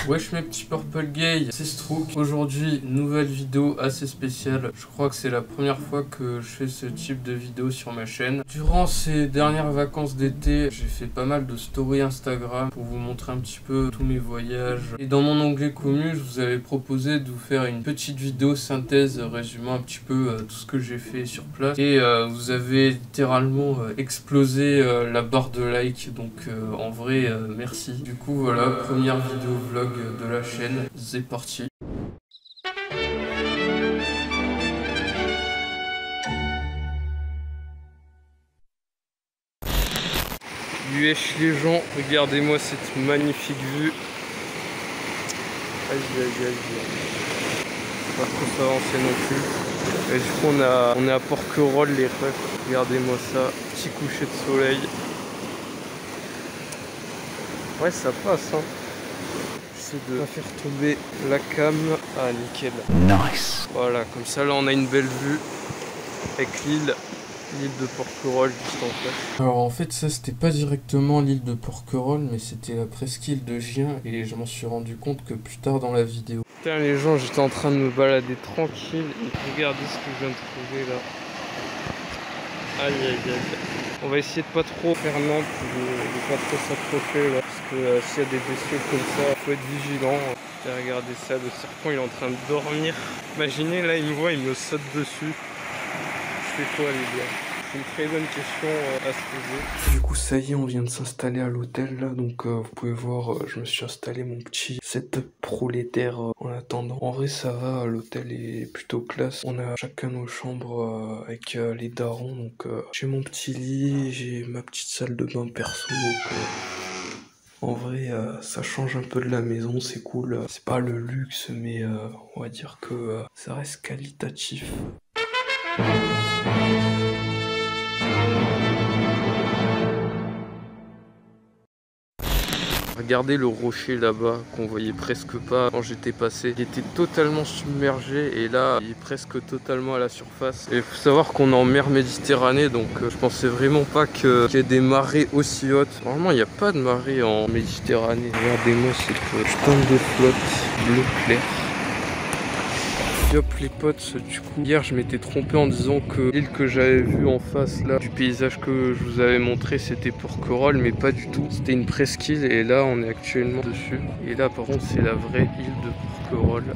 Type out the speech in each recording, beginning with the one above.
Wesh mes petits Purple Gay, c'est Strouk. Aujourd'hui, nouvelle vidéo assez spéciale. Je crois que c'est la première fois que je fais ce type de vidéo sur ma chaîne. Durant ces dernières vacances d'été, j'ai fait pas mal de stories Instagram pour vous montrer un petit peu tous mes voyages. Et dans mon onglet commu, je vous avais proposé de vous faire une petite vidéo synthèse résumant un petit peu tout ce que j'ai fait sur place. Et vous avez littéralement explosé la barre de like, donc en vrai merci. Du coup voilà, première vidéo vlog de la chaîne, c'est parti. Wesh les gens, regardez-moi cette magnifique vue. Aïe aïe aïe. Pas trop s'avancer non plus. Et du coup on est à Porquerolles les refs. Regardez-moi ça, petit coucher de soleil. Ouais ça passe hein. J'essaie de pas faire tomber la cam. Ah nickel. Nice. Voilà, comme ça là on a une belle vue avec l'île de Porquerolles juste en face. Alors en fait ça c'était pas directement l'île de Porquerolles mais c'était la presqu'île de Gien et je m'en suis rendu compte que plus tard dans la vidéo. Putain les gens, j'étais en train de me balader tranquille et regardez ce que je viens de trouver là. Aïe aïe aïe. On va essayer de pas trop faire Nantes, de pas trop s'approcher là parce que s'il y a des bestioles comme ça, faut être vigilant. Et regardez ça, le serpent il est en train de dormir. Imaginez là il me voit, il me saute dessus. Je fais quoi les gars? C'est une très bonne question à se poser. Du coup ça y est, on vient de s'installer à l'hôtel là, donc vous pouvez voir, je me suis installé mon petit setup prolétaire en attendant. En vrai ça va, l'hôtel est plutôt classe. On a chacun nos chambres avec les darons, donc j'ai mon petit lit, j'ai ma petite salle de bain perso, donc en vrai ça change un peu de la maison, c'est cool. C'est pas le luxe mais on va dire que ça reste qualitatif. Regardez le rocher là-bas qu'on voyait presque pas quand j'étais passé. Il était totalement submergé et là il est presque totalement à la surface. Et il faut savoir qu'on est en mer Méditerranée donc je pensais vraiment pas qu'il y ait des marées aussi hautes. Normalement il n'y a pas de marée en Méditerranée. Regardez-moi cette putain de flotte bleu clair. Hop les potes, du coup hier je m'étais trompé en disant que l'île que j'avais vue en face là du paysage que je vous avais montré c'était Porquerolles mais pas du tout, c'était une presqu'île et là on est actuellement dessus et là par contre c'est la vraie île de Porquerolles.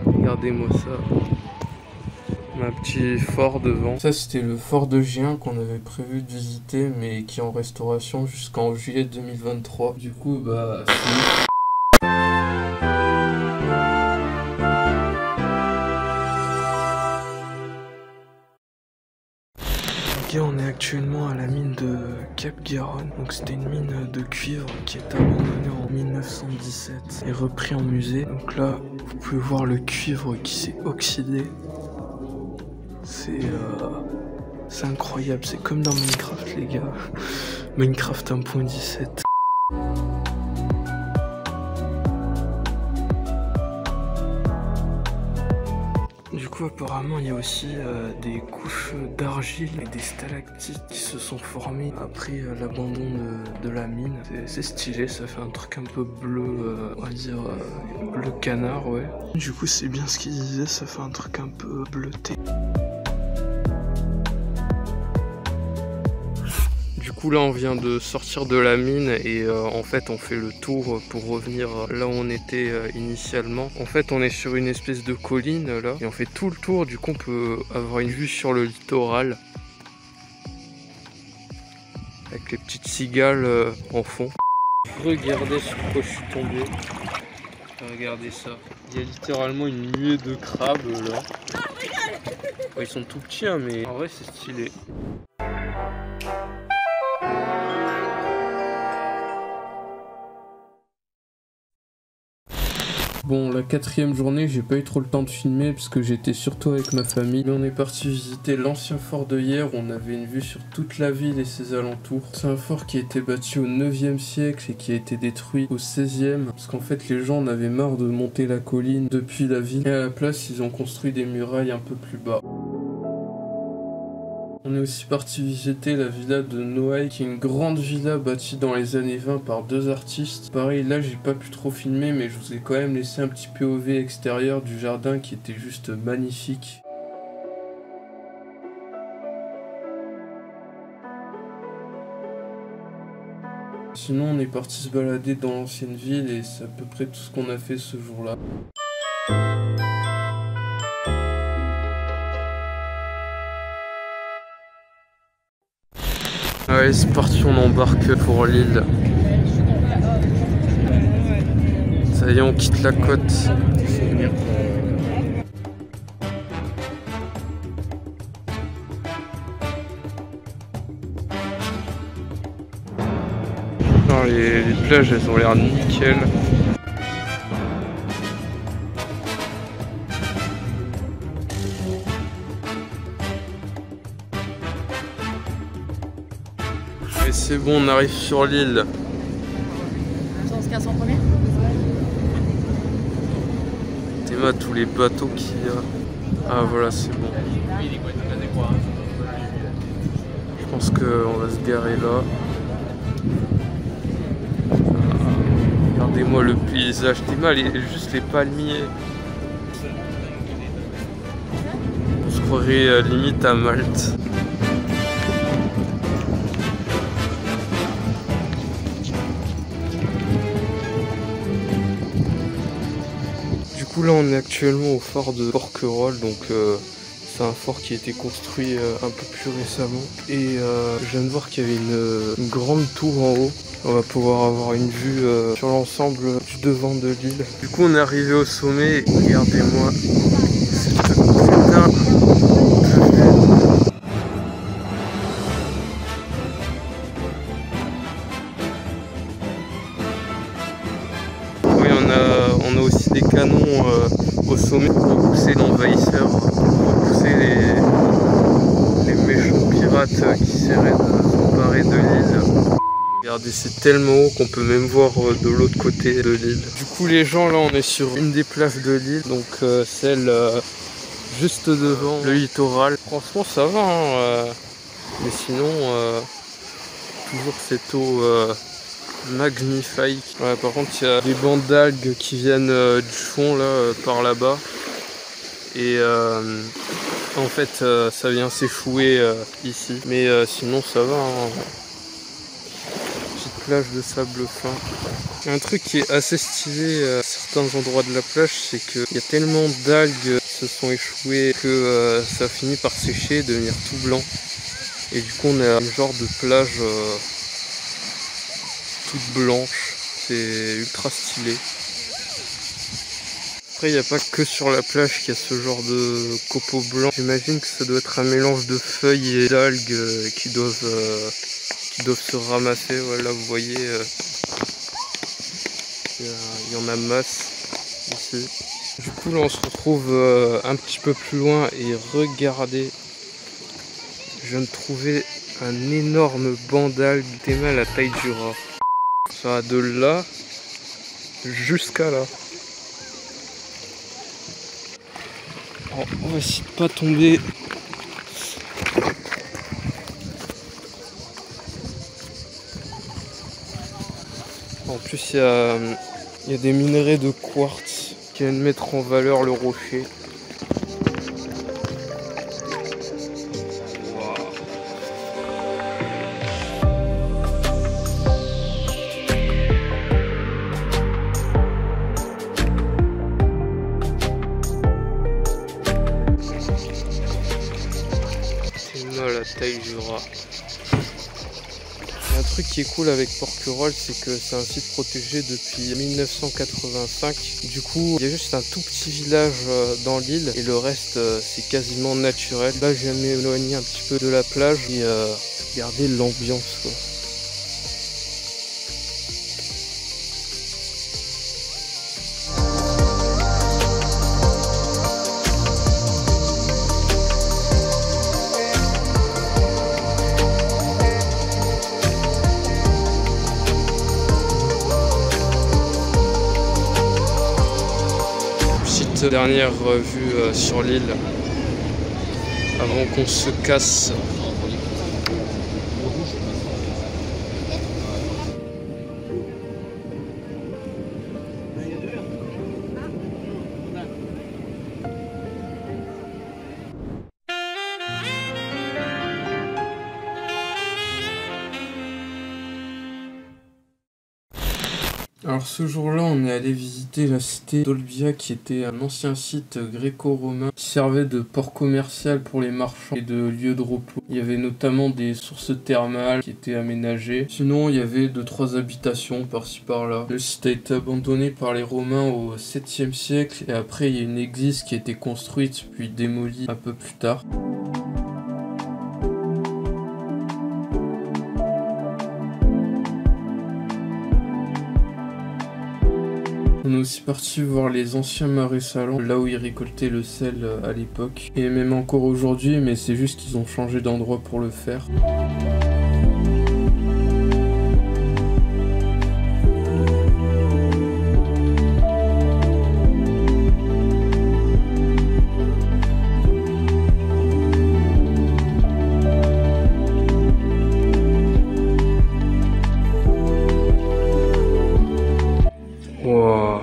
Regardez-moi ça, un petit fort devant. Ça c'était le fort de Gien qu'on avait prévu de visiter mais qui est en restauration jusqu'en juillet 2023. Du coup bah on est actuellement à la mine de Cap-Garonne, donc c'était une mine de cuivre qui est abandonnée en 1917 et repris en musée. Donc là, vous pouvez voir le cuivre qui s'est oxydé. C'est incroyable, c'est comme dans Minecraft les gars. Minecraft 1.17. Du coup apparemment il y a aussi des couches d'argile et des stalactites qui se sont formées après l'abandon de la mine. C'est stylé, ça fait un truc un peu bleu, on va dire bleu canard, ouais. Du coup c'est bien ce qu'il disait, ça fait un truc un peu bleuté. Du coup là on vient de sortir de la mine et en fait on fait le tour pour revenir là où on était initialement. En fait on est sur une espèce de colline là et on fait tout le tour, du coup on peut avoir une vue sur le littoral avec les petites cigales en fond. Regardez sur quoi je suis tombé. Regardez ça, il y a littéralement une nuée de crabes là. Bon, ils sont tout petits hein, mais en vrai c'est stylé. Bon, la quatrième journée, j'ai pas eu trop le temps de filmer parce que j'étais surtout avec ma famille. Mais on est parti visiter l'ancien fort de Hyères où on avait une vue sur toute la ville et ses alentours. C'est un fort qui a été bâti au 9e siècle et qui a été détruit au 16e parce qu'en fait les gens en avaient marre de monter la colline depuis la ville et à la place ils ont construit des murailles un peu plus bas. On est aussi parti visiter la villa de Noailles, qui est une grande villa bâtie dans les années 20 par 2 artistes. Pareil, là j'ai pas pu trop filmer, mais je vous ai quand même laissé un petit POV extérieur du jardin qui était juste magnifique. Sinon on est parti se balader dans l'ancienne ville et c'est à peu près tout ce qu'on a fait ce jour-là. Allez, c'est parti, on embarque pour l'île. Ça y est, on quitte la côte. Non, les plages, elles ont l'air nickel. Et c'est bon, on arrive sur l'île. On se casse en premier. Théma, tous les bateaux qu'il y a. Ah voilà, c'est bon. Je pense qu'on va se garer là. Regardez-moi le paysage. Théma, juste les palmiers. On se croirait limite à Malte. Là on est actuellement au fort de Porquerolles, donc c'est un fort qui a été construit un peu plus récemment et je viens de voir qu'il y avait une grande tour en haut. On va pouvoir avoir une vue sur l'ensemble du devant de l'île. Du coup on est arrivé au sommet, regardez-moi, c'est un on a aussi des canons au sommet pour repousser l'envahisseur, pour repousser les méchants pirates qui essaieraient de s'emparer de l'île. Regardez, c'est tellement haut qu'on peut même voir de l'autre côté de l'île. Du coup les gens, là on est sur une des plages de l'île, donc celle juste devant le littoral. Franchement ça va, hein, mais sinon toujours cette eau magnifique. Ouais, par contre il y a des bancs d'algues qui viennent du fond là, par là-bas, et en fait ça vient s'échouer ici, mais sinon ça va, hein. Petite plage de sable fin. Un truc qui est assez stylé à certains endroits de la plage, c'est qu'il y a tellement d'algues qui se sont échouées que ça finit par sécher et devenir tout blanc, et du coup on a un genre de plage toute blanche, c'est ultra stylé. Après il n'y a pas que sur la plage qu'il y a ce genre de copeaux blancs, j'imagine que ça doit être un mélange de feuilles et d'algues qui doivent se ramasser. Voilà, vous voyez, il y en a masse ici. Du coup là on se retrouve un petit peu plus loin et regardez, je viens de trouver un énorme banc d'algues, tellement à la taille du rat. Ça va de là jusqu'à là. Oh, on va essayer de pas tomber. En plus il y a des minerais de quartz qui viennent mettre en valeur le rocher. La taille du rat. Un truc qui est cool avec Porquerolles, c'est que c'est un site protégé depuis 1985. Du coup, il y a juste un tout petit village dans l'île et le reste c'est quasiment naturel. Là, je viens de m'éloigner un petit peu de la plage et regardez l'ambiance, quoi. Dernière vue sur l'île avant qu'on se casse. Alors ce jour-là, on est allé visiter la cité d'Olbia qui était un ancien site gréco-romain qui servait de port commercial pour les marchands et de lieu de repos. Il y avait notamment des sources thermales qui étaient aménagées. Sinon, il y avait 2-3 habitations par-ci par-là. Le site a été abandonné par les Romains au 7e siècle et après il y a une église qui a été construite puis démolie un peu plus tard. On est aussi parti voir les anciens marais salants, là où ils récoltaient le sel à l'époque. Et même encore aujourd'hui, mais c'est juste qu'ils ont changé d'endroit pour le faire. Wow.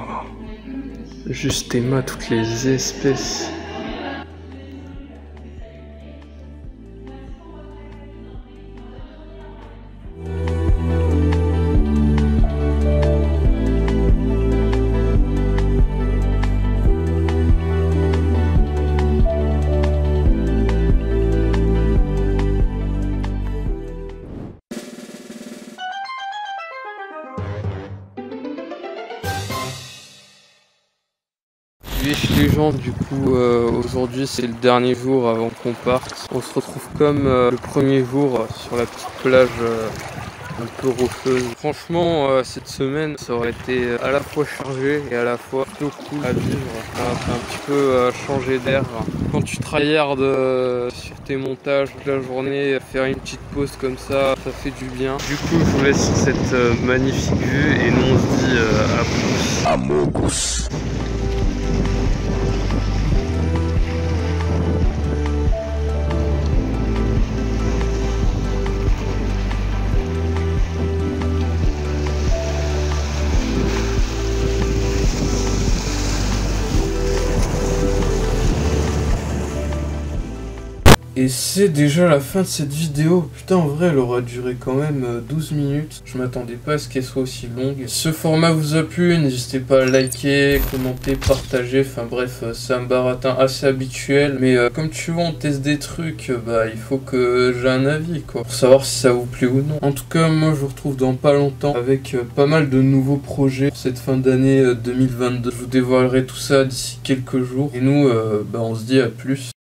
Juste Emma, toutes les espèces. Les gens, du coup, aujourd'hui c'est le dernier jour avant qu'on parte. On se retrouve comme le premier jour sur la petite plage un peu rocheuse. Franchement, cette semaine, ça aurait été à la fois chargé et à la fois plutôt cool à vivre. Ça fait un petit peu changer d'air. Quand tu tryhardes sur tes montages toute la journée, faire une petite pause comme ça fait du bien. Du coup, je vous laisse sur cette magnifique vue et nous on se dit à plus. Amogus. Et c'est déjà la fin de cette vidéo. Putain, en vrai, elle aura duré quand même 12 minutes. Je m'attendais pas à ce qu'elle soit aussi longue. Si ce format vous a plu, n'hésitez pas à liker, commenter, partager. Enfin bref, c'est un baratin assez habituel. Mais comme tu vois, on teste des trucs, bah il faut que j'ai un avis, quoi. Pour savoir si ça vous plaît ou non. En tout cas, moi, je vous retrouve dans pas longtemps avec pas mal de nouveaux projets pour cette fin d'année 2022. Je vous dévoilerai tout ça d'ici quelques jours. Et nous, bah on se dit à plus.